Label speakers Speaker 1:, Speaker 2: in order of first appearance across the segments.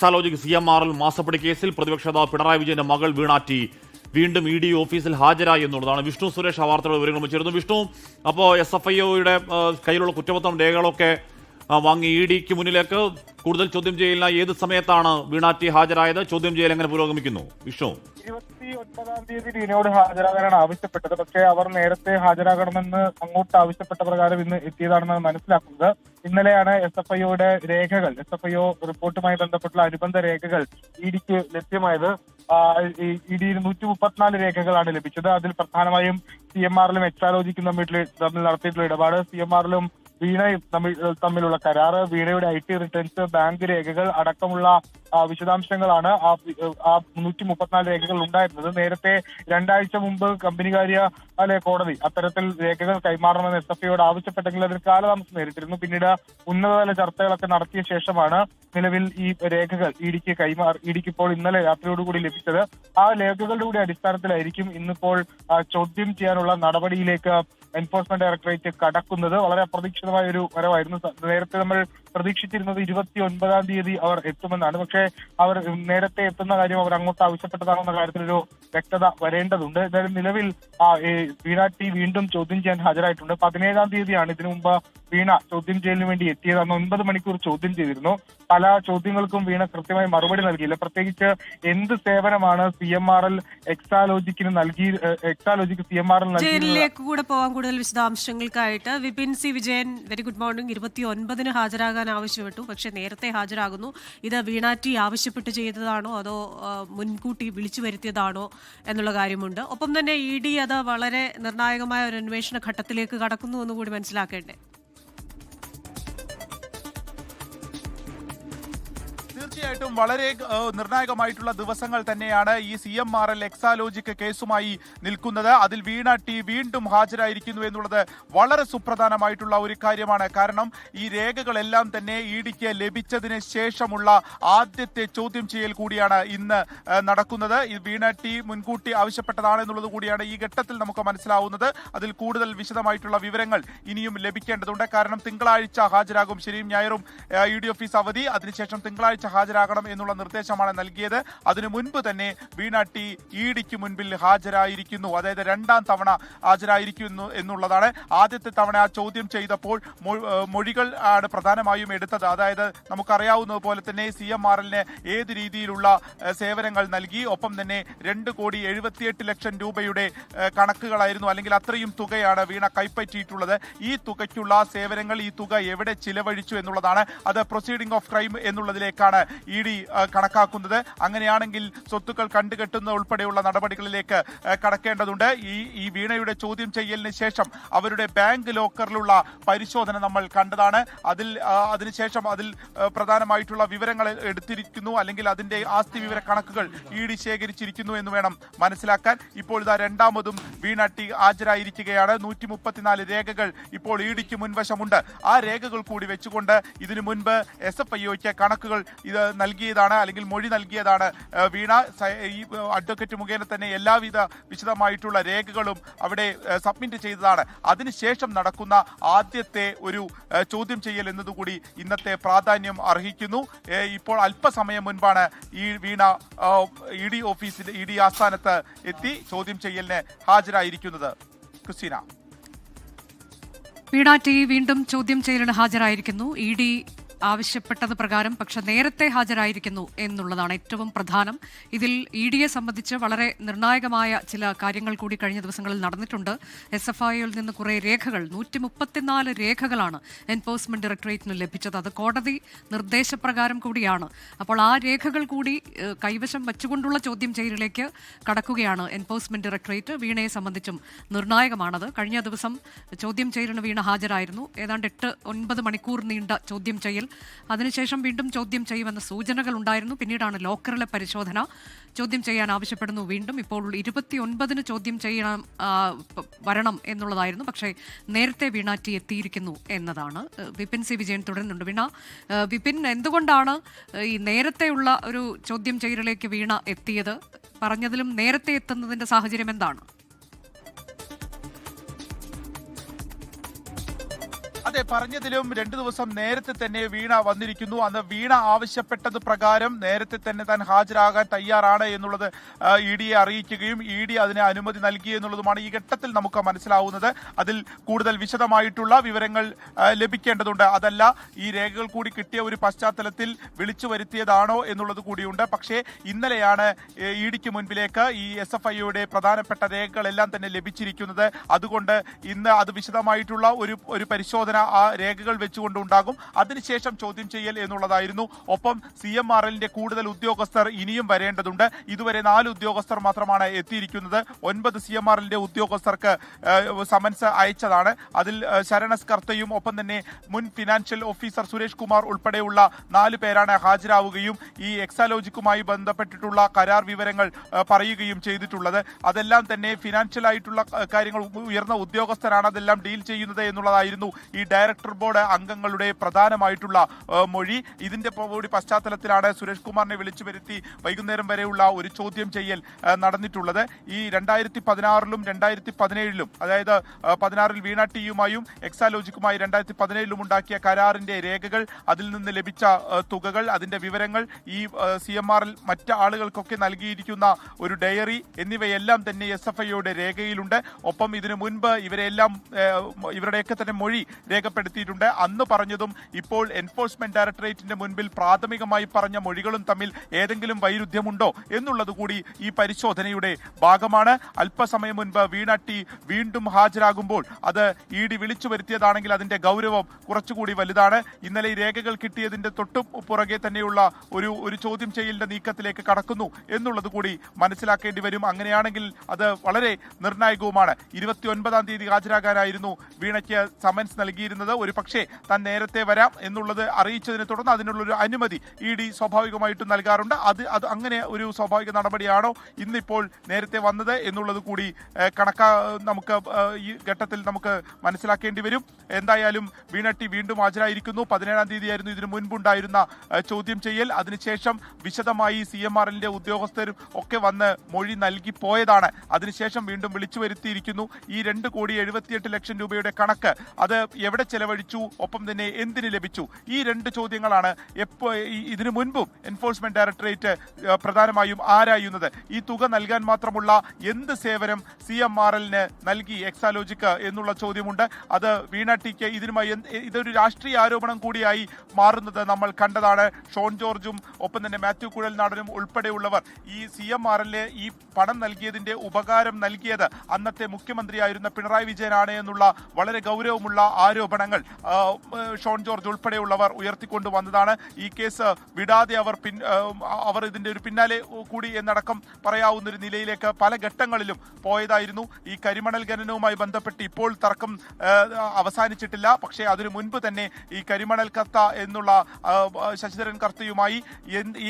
Speaker 1: Exalogic CMRL മാസപ്പടി കേസിൽ പ്രതിപക്ഷ നേതാവ് പിണറായി വിജയന്റെ മകൾ വീണ ടി വീണ്ടും ED ഓഫീസിൽ ഹാജരായി എന്നുള്ളതാണ്. വിഷ്ണു സുരേഷ് ആ വാർത്തയുടെ വിവരങ്ങൾ ചേർന്നു. വിഷ്ണു, അപ്പോൾ SFIOയുടെ കയ്യിലുള്ള കുറ്റപത്രം രേഖകളൊക്കെ വാങ്ങി EDക്ക് മുന്നിലേക്ക് കൂടുതൽ ചോദ്യം ചെയ്യലിനായി ഏത് സമയത്താണ് വീണ ടി ഹാജരായത്? ചോദ്യം ചെയ്യൽ എങ്ങനെ പുരോഗമിക്കുന്നു? വിഷ്ണു,
Speaker 2: 29-ാം തീയതി വീണയോട് ഹാജരാകാനാണ് ആവശ്യപ്പെട്ടത്. പക്ഷേ അവർ നേരത്തെ ഹാജരാകണമെന്ന് അങ്ങോട്ട് ആവശ്യപ്പെട്ട പ്രകാരം ഇന്ന് എത്തിയതാണെന്ന് മനസ്സിലാക്കുന്നത്. ഇന്നലെയാണ് SFIOയുടെ രേഖകൾ, SFIO റിപ്പോർട്ടുമായി ബന്ധപ്പെട്ടുള്ള അനുബന്ധ രേഖകൾ EDക്ക് ലഭ്യമായത്. EDയിൽ 134 രേഖകളാണ് ലഭിച്ചത്. അതിൽ പ്രധാനമായും CMRലും എക്സാലോജിക്കും തമ്മിൽ നടത്തിയിട്ടുള്ള ഇടപാട്, CMRലും വീണയും തമ്മിലുള്ള കരാറ്, വീണയുടെ IT റിട്ടേൺസ്, ബാങ്ക് രേഖകൾ അടക്കമുള്ള വിശദാംശങ്ങളാണ് ആ 134 രേഖകൾ ഉണ്ടായിരുന്നത്. നേരത്തെ 2 ആഴ്ച മുമ്പ് കമ്പനികാര്യാലയ കോടതി അത്തരത്തിൽ രേഖകൾ കൈമാറണമെന്ന് SFIയോട് ആവശ്യപ്പെട്ടെങ്കിൽ അതിന് കാലതാമസം നേരിട്ടിരുന്നു. പിന്നീട് ഉന്നതതല ചർച്ചകളൊക്കെ നടത്തിയ ശേഷമാണ് നിലവിൽ ഈ രേഖകൾ EDക്ക് ഇപ്പോൾ ഇന്നലെ രാത്രിയോടുകൂടി ലഭിച്ചത്. ആ രേഖകളുടെ കൂടി അടിസ്ഥാനത്തിലായിരിക്കും ഇന്നിപ്പോൾ ചോദ്യം ചെയ്യാനുള്ള നടപടിയിലേക്ക് എൻഫോഴ്സ്മെന്റ് ഡയറക്ടറേറ്റ് കടക്കുന്നത്. വളരെ അപ്രതീക്ഷിതമായ ഒരു വരവായിരുന്നു. നേരത്തെ നമ്മൾ പ്രതീക്ഷിച്ചിരുന്നത് 29-ാം തീയതി അവർ എത്തുമെന്നാണ്. പക്ഷേ അവർ നേരത്തെ എത്തുന്ന കാര്യം അവർ അങ്ങോട്ട് ആവശ്യപ്പെട്ടതാണെന്ന കാര്യത്തിലൊരു വ്യക്തത വരേണ്ടതുണ്ട്. എന്തായാലും നിലവിൽ വീണ ടി വീണ്ടും ചോദ്യം ചെയ്യാൻ ഹാജരായിട്ടുണ്ട്. 17-ാം തീയതിയാണ് ഇതിനു മുമ്പ് വീണ ചോദ്യം ചെയ്യലിന് വേണ്ടി എത്തിയത്. അന്ന് 9 മണിക്കൂർ ചോദ്യം ചെയ്തിരുന്നു. പല ചോദ്യങ്ങൾക്കും വീണ കൃത്യമായി മറുപടി നൽകിയില്ല. പ്രത്യേകിച്ച് എന്ത് സേവനമാണ് CMRL എക്സാലോജിക്ക് CMRL
Speaker 3: ജയിലിലേക്ക് കൂടെ പോകാൻ കൂടുതൽ വിശദാംശങ്ങൾക്കായിട്ട് Vipin C Vijayan, very good morning. 29-ന് ഹാജരാകാൻ ആവശ്യപ്പെട്ടു, പക്ഷേ നേരത്തെ ഹാജരാകുന്നു. ഇത് വീണ ടി ആവശ്യപ്പെട്ട് ചെയ്തതാണോ അതോ മുൻകൂട്ടി വിളിച്ചു വരുത്തിയതാണോ എന്നുള്ള കാര്യമുണ്ട്. ഒപ്പം തന്നെ ED അത് വളരെ നിർണായകമായ ഒരു അന്വേഷണ ഘട്ടത്തിലേക്ക് കടക്കുന്നു എന്ന് കൂടി മനസ്സിലാക്കേണ്ടേ?
Speaker 4: തീർച്ചയായിട്ടും വളരെ നിർണായകമായിട്ടുള്ള ദിവസങ്ങൾ തന്നെയാണ് ഈ CMRL എക്സാലോജിക് കേസുമായി നിൽക്കുന്നത്. അതിൽ വീണ ടി വീണ്ടും ഹാജരായിരിക്കുന്നു എന്നുള്ളത് വളരെ സുപ്രധാനമായിട്ടുള്ള ഒരു കാര്യമാണ്. കാരണം ഈ രേഖകളെല്ലാം തന്നെ EDക്ക് ലഭിച്ചതിന് ശേഷമുള്ള ആദ്യത്തെ ചോദ്യം ചെയ്യൽ കൂടിയാണ് ഇന്ന് നടക്കുന്നത്. ഈ വീണ ടി മുൻകൂട്ടി ആവശ്യപ്പെട്ടതാണെന്നുള്ളത് കൂടിയാണ് ഈ ഘട്ടത്തിൽ നമുക്ക് മനസ്സിലാവുന്നത്. അതിൽ കൂടുതൽ വിശദമായിട്ടുള്ള വിവരങ്ങൾ ഇനിയും ലഭിക്കേണ്ടതുണ്ട്. കാരണം തിങ്കളാഴ്ച ഹാജരാകും. ശനിയും ഞായറും ED ഓഫീസ് അവധി. അതിനുശേഷം തിങ്കളാഴ്ച ഹാജരാകണം എന്നുള്ള നിർദ്ദേശമാണ് നൽകിയത്. അതിനു മുൻപ് തന്നെ വീണ ടി EDക്ക് മുൻപിൽ ഹാജരായിരിക്കുന്നു. അതായത് 2ാം തവണ ഹാജരായിരിക്കുന്നു എന്നുള്ളതാണ്. ആദ്യത്തെ തവണ ആ ചോദ്യം ചെയ്തപ്പോൾ മൊഴികൾ ആണ് പ്രധാനമായും എടുത്തത്. അതായത് നമുക്കറിയാവുന്നത് പോലെ തന്നെ CMRLന് ഏത് രീതിയിലുള്ള സേവനങ്ങൾ നൽകി, ഒപ്പം തന്നെ 2,78,00,000 രൂപയുടെ കണക്കുകളായിരുന്നു, അല്ലെങ്കിൽ അത്രയും തുകയാണ് വീണ കൈപ്പറ്റിയിട്ടുള്ളത്. ഈ തുകയ്ക്കുള്ള സേവനങ്ങൾ, ഈ തുക എവിടെ ചിലവഴിച്ചു എന്നുള്ളതാണ്. അത് പ്രൊസീഡിംഗ് ഓഫ് ക്രൈം എന്നുള്ളതിലേക്കാണ് ED കണക്കാക്കുന്നത്. അങ്ങനെയാണെങ്കിൽ സ്വത്തുക്കൾ കണ്ടുകെട്ടുന്ന ഉൾപ്പെടെയുള്ള നടപടികളിലേക്ക് കടക്കേണ്ടതുണ്ട്. ഈ വീണയുടെ ചോദ്യം ചെയ്യലിന് ശേഷം അവരുടെ ബാങ്ക് ലോക്കറിലുള്ള പരിശോധന നമ്മൾ കണ്ടതാണ്. അതിനുശേഷം അതിൽ പ്രധാനമായിട്ടുള്ള വിവരങ്ങൾ എടുത്തിരിക്കുന്നു, അല്ലെങ്കിൽ അതിന്റെ ആസ്തി വിവര കണക്കുകൾ ED ശേഖരിച്ചിരിക്കുന്നു എന്ന് വേണം മനസ്സിലാക്കാൻ. ഇപ്പോൾ ഇതാ 2ാമതും വീണ ടി ഹാജരായിരിക്കുകയാണ്. 134 രേഖകൾ ഇപ്പോൾ EDക്ക് മുൻവശമുണ്ട്. ആ രേഖകൾ കൂടി വെച്ചുകൊണ്ട് ഇതിനു മുൻപ് SFIOയ്ക്ക് കണക്കുകൾ ഇത് നൽകിയതാണ്, അല്ലെങ്കിൽ മൊഴി നൽകിയതാണ് വീണ. ഈ അഡ്വക്കേറ്റ് മുഖേന തന്നെ എല്ലാവിധ വിശദമായിട്ടുള്ള രേഖകളും അവിടെ സബ്മിറ്റ് ചെയ്തതാണ്. അതിനുശേഷം നടക്കുന്ന ആദ്യത്തെ ഒരു ചോദ്യം ചെയ്യൽ എന്നതുകൂടി ഇന്നത്തെ പ്രാധാന്യം അർഹിക്കുന്നു. ഇപ്പോൾ അല്പസമയം മുൻപാണ് ഈ വീണ ED ഓഫീസിൽ ED ആസ്ഥാനത്ത് എത്തി ചോദ്യം ചെയ്യലിന് ഹാജരായിരിക്കുന്നത്. ക്രിസ്റ്റീന,
Speaker 5: വീണ ടി വീണ്ടും ചോദ്യം ചെയ്യലിന് ഹാജരായിരിക്കുന്നു. ED ആവശ്യപ്പെട്ടത് പ്രകാരം, പക്ഷെ നേരത്തെ ഹാജരായിരിക്കുന്നു എന്നുള്ളതാണ് ഏറ്റവും പ്രധാനം. ഇതിൽ EDയെ സംബന്ധിച്ച് വളരെ നിർണായകമായ ചില കാര്യങ്ങൾ കൂടി കഴിഞ്ഞ ദിവസങ്ങളിൽ നടന്നിട്ടുണ്ട്. SFIയിൽ നിന്ന് കുറേ രേഖകൾ, 134 രേഖകളാണ് എൻഫോഴ്സ്മെന്റ് ഡയറക്ടറേറ്റിന് ലഭിച്ചത്. അത് കോടതി നിർദ്ദേശപ്രകാരം കൂടിയാണ്. അപ്പോൾ ആ രേഖകൾ കൂടി കൈവശം വെച്ചുകൊണ്ടുള്ള ചോദ്യം ചെയ്യലിലേക്ക് കടക്കുകയാണ് എൻഫോഴ്സ്മെന്റ് ഡയറക്ടറേറ്റ്. വീണയെ സംബന്ധിച്ചും നിർണായകമാണത്. കഴിഞ്ഞ ദിവസം ചോദ്യം ചെയ്യലിന് വീണ ഹാജരായിരുന്നു. ഏതാണ്ട് 8-9 മണിക്കൂർ നീണ്ട ചോദ്യം ചെയ്യൽ. അതിനുശേഷം വീണ്ടും ചോദ്യം ചെയ്യുമെന്ന സൂചനകൾ ഉണ്ടായിരുന്നു. പിന്നീടാണ് ലോക്കറിലെ പരിശോധന. ചോദ്യം ചെയ്യാൻ ആവശ്യപ്പെടുന്നു വീണ്ടും. ഇപ്പോൾ 29-ന് ചോദ്യം ചെയ്യണം വരണം എന്നുള്ളതായിരുന്നു. പക്ഷേ നേരത്തെ വീണ ടി എത്തിയിരിക്കുന്നു എന്നതാണ്. വിപിൻ സി വിജയൻ തുടരുന്നുണ്ട്. വിപിൻ, എന്തുകൊണ്ടാണ് ഈ നേരത്തെയുള്ള ഒരു ചോദ്യം ചെയ്യലിലേക്ക് വീണ എത്തിയത്? പറഞ്ഞതിലും നേരത്തെ എത്തുന്നതിന്റെ സാഹചര്യം എന്താണ്?
Speaker 4: അതെ, അതെ, പറഞ്ഞതിലും 2 ദിവസം നേരത്തെ തന്നെ വീണ വന്നിരിക്കുന്നു. അന്ന് വീണ ആവശ്യപ്പെട്ടത് പ്രകാരം നേരത്തെ തന്നെ താൻ ഹാജരാകാൻ തയ്യാറാണ് എന്നുള്ളത് ED അറിയിക്കുകയും ED അതിന് അനുമതി നൽകി എന്നുള്ളതുമാണ് ഈ ഘട്ടത്തിൽ നമുക്ക് മനസ്സിലാവുന്നത്. അതിൽ കൂടുതൽ വിശദമായിട്ടുള്ള വിവരങ്ങൾ ലഭിക്കേണ്ടതുണ്ട്. അതല്ല ഈ രേഖകൾ കൂടി കിട്ടിയ ഒരു പശ്ചാത്തലത്തിൽ വിളിച്ചു വരുത്തിയതാണോ എന്നുള്ളത് കൂടിയുണ്ട്. പക്ഷേ ഇന്നലെയാണ് EDക്ക് മുൻപിലേക്ക് ഈ SFIയുടെ പ്രധാനപ്പെട്ട രേഖകളെല്ലാം തന്നെ ലഭിച്ചിരിക്കുന്നത്. അതുകൊണ്ട് ഇന്ന് അത് വിശദമായിട്ടുള്ള ഒരു പരിശോധന ആ രേഖകൾ വെച്ചുകൊണ്ടുണ്ടാകും. അതിനുശേഷം ചോദ്യം ചെയ്യൽ എന്നുള്ളതായിരുന്നു. ഒപ്പം CMRLന്റെ കൂടുതൽ ഉദ്യോഗസ്ഥർ ഇനിയും വരേണ്ടതുണ്ട്. ഇതുവരെ 4 ഉദ്യോഗസ്ഥർ മാത്രമാണ് എത്തിയിരിക്കുന്നത്. 9 CMRLന്റെ ഉദ്യോഗസ്ഥർക്ക് സമൻസ് അയച്ചതാണ്. അതിൽ ശരണസ് കർത്തയും ഒപ്പം തന്നെ മുൻ ഫിനാൻഷ്യൽ ഓഫീസർ സുരേഷ് കുമാർ ഉൾപ്പെടെയുള്ള 4 പേരാണ് ഹാജരാവുകയും ഈ എക്സാലോജിക്കുമായി ബന്ധപ്പെട്ടിട്ടുള്ള കരാർ വിവരങ്ങൾ പറയുകയും ചെയ്തിട്ടുള്ളത്. അതെല്ലാം തന്നെ ഫിനാൻഷ്യൽ ആയിട്ടുള്ള കാര്യങ്ങൾ ഉയർന്ന ഉദ്യോഗസ്ഥരാണ് അതെല്ലാം ഡീൽ ചെയ്യുന്നത് എന്നുള്ളതായിരുന്നു ഈ ഡയറക്ടർ ബോർഡ് അംഗങ്ങളുടെ പ്രധാനമായിട്ടുള്ള മൊഴി. ഇതിന്റെ കൂടി പശ്ചാത്തലത്തിലാണ് സുരേഷ് കുമാറിനെ വിളിച്ചു വരുത്തി വൈകുന്നേരം വരെയുള്ള ഒരു ചോദ്യം ചെയ്യൽ നടന്നിട്ടുള്ളത്. ഈ 2016ലും 2017ലും അതായത് 16ൽ വീണ ടിയുമായും എക്സാലോജിക്കുമായി 2017ലും ഉണ്ടാക്കിയ കരാറിന്റെ രേഖകൾ, അതിൽ നിന്ന് ലഭിച്ച തുകകൾ, അതിന്റെ വിവരങ്ങൾ, ഈ CMRL മറ്റ് ആളുകൾക്കൊക്കെ നൽകിയിരിക്കുന്ന ഒരു ഡയറി എന്നിവയെല്ലാം തന്നെ SFIയുടെ രേഖയിലുണ്ട്. ഒപ്പം ഇതിനു മുൻപ് ഇവരുടെയൊക്കെ തന്നെ മൊഴി രേഖപ്പെടുത്തിയിട്ടുണ്ട്. അന്ന് പറഞ്ഞതും ഇപ്പോൾ എൻഫോഴ്സ്മെന്റ് ഡയറക്ടറേറ്റിന്റെ മുൻപിൽ പ്രാഥമികമായി പറഞ്ഞ മൊഴികളും തമ്മിൽ ഏതെങ്കിലും വൈരുദ്ധ്യമുണ്ടോ എന്നുള്ളത് കൂടി ഈ പരിശോധനയുടെ ഭാഗമാണ്. അല്പസമയം മുൻപ് വീണ ടി വീണ്ടും ഹാജരാകുമ്പോൾ അത് ED വിളിച്ചു വരുത്തിയതാണെങ്കിൽ അതിന്റെ ഗൗരവം കുറച്ചുകൂടി വലുതാണ്. ഇന്നലെ ഈ രേഖകൾ കിട്ടിയതിന്റെ തൊട്ടു പുറകെ തന്നെയുള്ള ഒരു ചോദ്യം ചെയ്യലിന്റെ നീക്കത്തിലേക്ക് കടക്കുന്നു എന്നുള്ളത് കൂടി മനസ്സിലാക്കേണ്ടി വരും. അങ്ങനെയാണെങ്കിൽ അത് വളരെ നിർണായകവുമാണ്. 29-ാം തീയതി ഹാജരാകാനായിരുന്നു വീണയ്ക്ക് സമൻസ് നൽകിയിരുന്നത്. ഒരു പക്ഷേ താൻ നേരത്തെ വരാം എന്നുള്ളത് അറിയിച്ചതിനെ തുടർന്ന് അതിനുള്ളൊരു അനുമതി ED സ്വാഭാവികമായിട്ടും നൽകാറുണ്ട്. അത് അങ്ങനെ ഒരു സ്വാഭാവിക നടപടിയാണോ ഇന്നിപ്പോൾ നേരത്തെ വന്നത് എന്നുള്ളത് കൂടി നമുക്ക് ഈ ഘട്ടത്തിൽ നമുക്ക് മനസ്സിലാക്കേണ്ടി വരും. എന്തായാലും വീണ ടി വീണ്ടും ഹാജരായിരിക്കുന്നു. 17-ാം തീയതിയായിരുന്നു ഇതിനു മുൻപുണ്ടായിരുന്ന ചോദ്യം ചെയ്യൽ. അതിനുശേഷം വിശദമായി CMRLന്റെ ഉദ്യോഗസ്ഥരും ഒക്കെ വന്ന് മൊഴി നൽകി പോയതാണ്. അതിനുശേഷം വീണ്ടും വിളിച്ചു വരുത്തിയിരിക്കുന്നു. ഈ 2,78,00,000 രൂപയുടെ കണക്ക് അത് എവിടെ ചെലവഴിച്ചു, ഒപ്പം തന്നെ എന്തിന് ലഭിച്ചു, ഈ 2 ചോദ്യങ്ങളാണ് ഇതിനു മുൻപും എൻഫോഴ്സ്മെന്റ് ഡയറക്ടറേറ്റ് പ്രധാനമായും ആരായുന്നത്. ഈ തുക നൽകാൻ മാത്രമുള്ള എന്ത് സേവനം CMRLന് നൽകി എക്സാലോജിക്ക് എന്നുള്ള ചോദ്യമുണ്ട്. അത് വീണ ടിക്ക് ഇതൊരു രാഷ്ട്രീയ ആരോപണം കൂടിയായി മാറുന്നത് നമ്മൾ കണ്ടതാണ്. ഷോൺ ജോർജും ഒപ്പം തന്നെ മാത്യു കുഴൽനാടനും ഉൾപ്പെടെയുള്ളവർ ഈ CMRLന് ഈ പണം നൽകിയതിന്റെ ഉപകാരം നൽകിയത് അന്നത്തെ മുഖ്യമന്ത്രിയായിരുന്ന പിണറായി വിജയനാണ് എന്നുള്ള വളരെ ഗൗരവമുള്ള ആരോപണങ്ങൾ ഷോൺ ജോർജ് ഉൾപ്പെടെയുള്ളവർ ഉയർത്തിക്കൊണ്ടുവന്നതാണ്. ഈ കേസ് വിടാതെ അവർ ഇതിന്റെ ഒരു പിന്നാലെ കൂടി എന്നടക്കം പറയാവുന്ന ഒരു നിലയിലേക്ക് പല ഘട്ടങ്ങളിലും പോയതായിരുന്നു. ഈ കരിമണൽ ഖനനവുമായി ബന്ധപ്പെട്ട് ഇപ്പോൾ തർക്കം അവസാനിച്ചിട്ടില്ല. പക്ഷേ അതിനു മുൻപ് തന്നെ ഈ കരിമണൽ കർത്ത എന്നുള്ള ശശിധരൻ കർത്തയുമായി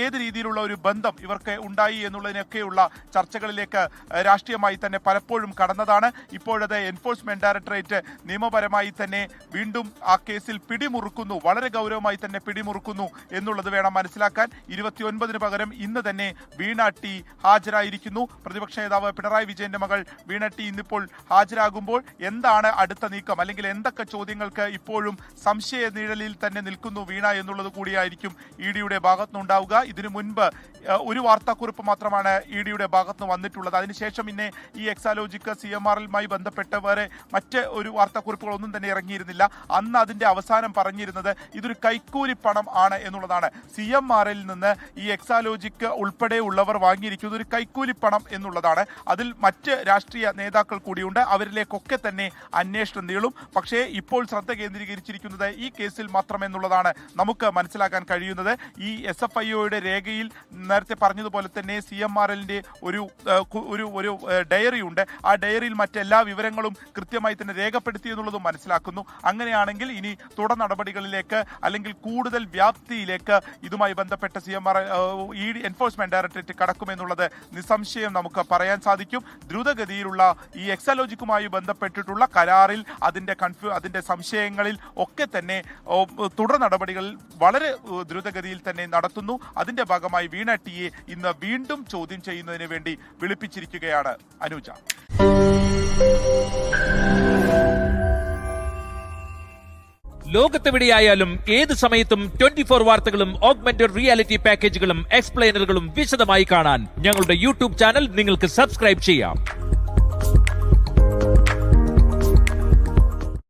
Speaker 4: ഏത് രീതിയിലുള്ള ഒരു ബന്ധം ഇവർക്ക് ഉണ്ടായി എന്നുള്ളതിനൊക്കെയുള്ള ചർച്ചകളിലേക്ക് രാഷ്ട്രീയമായി തന്നെ പലപ്പോഴും കടന്നതാണ്. ഇപ്പോഴത്തെ എൻഫോഴ്സ്മെന്റ് ഡയറക്ടറേറ്റ് നിയമപരമായി തന്നെ വീണ്ടും ആ കേസിൽ പിടിമുറുക്കുന്നു, വളരെ ഗൗരവമായി തന്നെ പിടിമുറുക്കുന്നു എന്നുള്ളത് വേണം മനസ്സിലാക്കാൻ. 29-ന് പകരം ഇന്ന് തന്നെ വീണ ടി ഹാജരായിരിക്കുന്നു. പ്രതിപക്ഷ നേതാവ് പിണറായി വിജയന്റെ മകൾ വീണ ടി ഇന്നിപ്പോൾ ഹാജരാകുമ്പോൾ എന്താണ് അടുത്ത നീക്കം, അല്ലെങ്കിൽ എന്തൊക്കെ ചോദ്യങ്ങൾക്ക് ഇപ്പോഴും സംശയ നിഴലിൽ തന്നെ നിൽക്കുന്നു വീണ എന്നുള്ളത് കൂടിയായിരിക്കും EDയുടെ ഭാഗത്തുനിന്നുണ്ടാവുക. ഇതിനു മുൻപ് ഒരു വാർത്താക്കുറിപ്പ് മാത്രമാണ് EDയുടെ ഭാഗത്തുനിന്ന് വന്നിട്ടുള്ളത്. അതിനുശേഷം പിന്നെ ഈ എക്സാലോജിക്ക് CMRLുമായി ബന്ധപ്പെട്ട് വേറെ മറ്റ് ഒരു വാർത്താക്കുറിപ്പുകളൊന്നും തന്നെ ഇറങ്ങിയിരുന്നില്ല. അന്ന് അതിന്റെ അവസാനം പറഞ്ഞിരുന്നത് ഇതൊരു കൈക്കൂലി പണം ആണ് എന്നുള്ളതാണ്. CMRLിൽ നിന്ന് ഈ എക്സാലോജിക്ക് ഉൾപ്പെടെയുള്ളവർ വാങ്ങിയിരിക്കുന്നത് ഒരു കൈക്കൂലി പണം എന്നുള്ളതാണ്. അതിൽ മറ്റ് രാഷ്ട്രീയ നേതാക്കൾ കൂടിയുണ്ട്. അവരിലേക്കൊക്കെ തന്നെ അന്വേഷണം നീളും. പക്ഷേ ഇപ്പോൾ ശ്രദ്ധ കേന്ദ്രീകരിച്ചിരിക്കുന്നത് ഈ കേസിൽ മാത്രമെന്നുള്ളതാണ് നമുക്ക് മനസ്സിലാക്കാൻ കഴിയുന്നത്. ഈ SFIയുടെ രേഖയിൽ നേരത്തെ പറഞ്ഞതുപോലെ തന്നെ CMRLന്റെ ഒരു ഡയറി ഉണ്ട്. ആ ഡയറിയിൽ മറ്റെല്ലാ വിവരങ്ങളും കൃത്യമായി തന്നെ രേഖപ്പെടുത്തി എന്നുള്ളതും മനസ്സിലാക്കുന്നു. അങ്ങനെയാണെങ്കിൽ ഇനി തുടർ നടപടികളിലേക്ക് അല്ലെങ്കിൽ കൂടുതൽ വ്യാപ്തിയിലേക്ക് ഇതുമായി ബന്ധപ്പെട്ട ED എൻഫോഴ്സ്മെന്റ് ഡയറക്ടറേറ്റ് കടക്കുമെന്നുള്ളത് നിസ്സംശയം നമുക്ക് പറയാൻ സാധിക്കും. ദ്രുതഗതിയിലുള്ള ഈ എക്സാലോജിക്കുമായി ബന്ധപ്പെട്ടിട്ടുള്ള കരാറിൽ അതിന്റെ സംശയങ്ങളിൽ ഒക്കെ തന്നെ തുടർ നടപടികൾ വളരെ ദ്രുതഗതിയിൽ തന്നെ നടത്തുന്നു. അതിന്റെ ഭാഗമായി വീണ ടിയെ ഇന്ന് വീണ്ടും ചോദ്യം ചെയ്യുന്നതിന് വേണ്ടി വിളിപ്പിച്ചിരിക്കുകയാണ് അനുജ.
Speaker 6: ലോകത്തെവിടെയായാലും ഏത് സമയത്തും 24 വാർത്തകളും ഓഗ്മെന്റഡ് റിയാലിറ്റി പാക്കേജുകളും എക്സ്പ്ലെയിനറുകളും വിശദമായി കാണാൻ ഞങ്ങളുടെ യൂട്യൂബ് ചാനൽ നിങ്ങൾക്ക് സബ്സ്ക്രൈബ് ചെയ്യാം.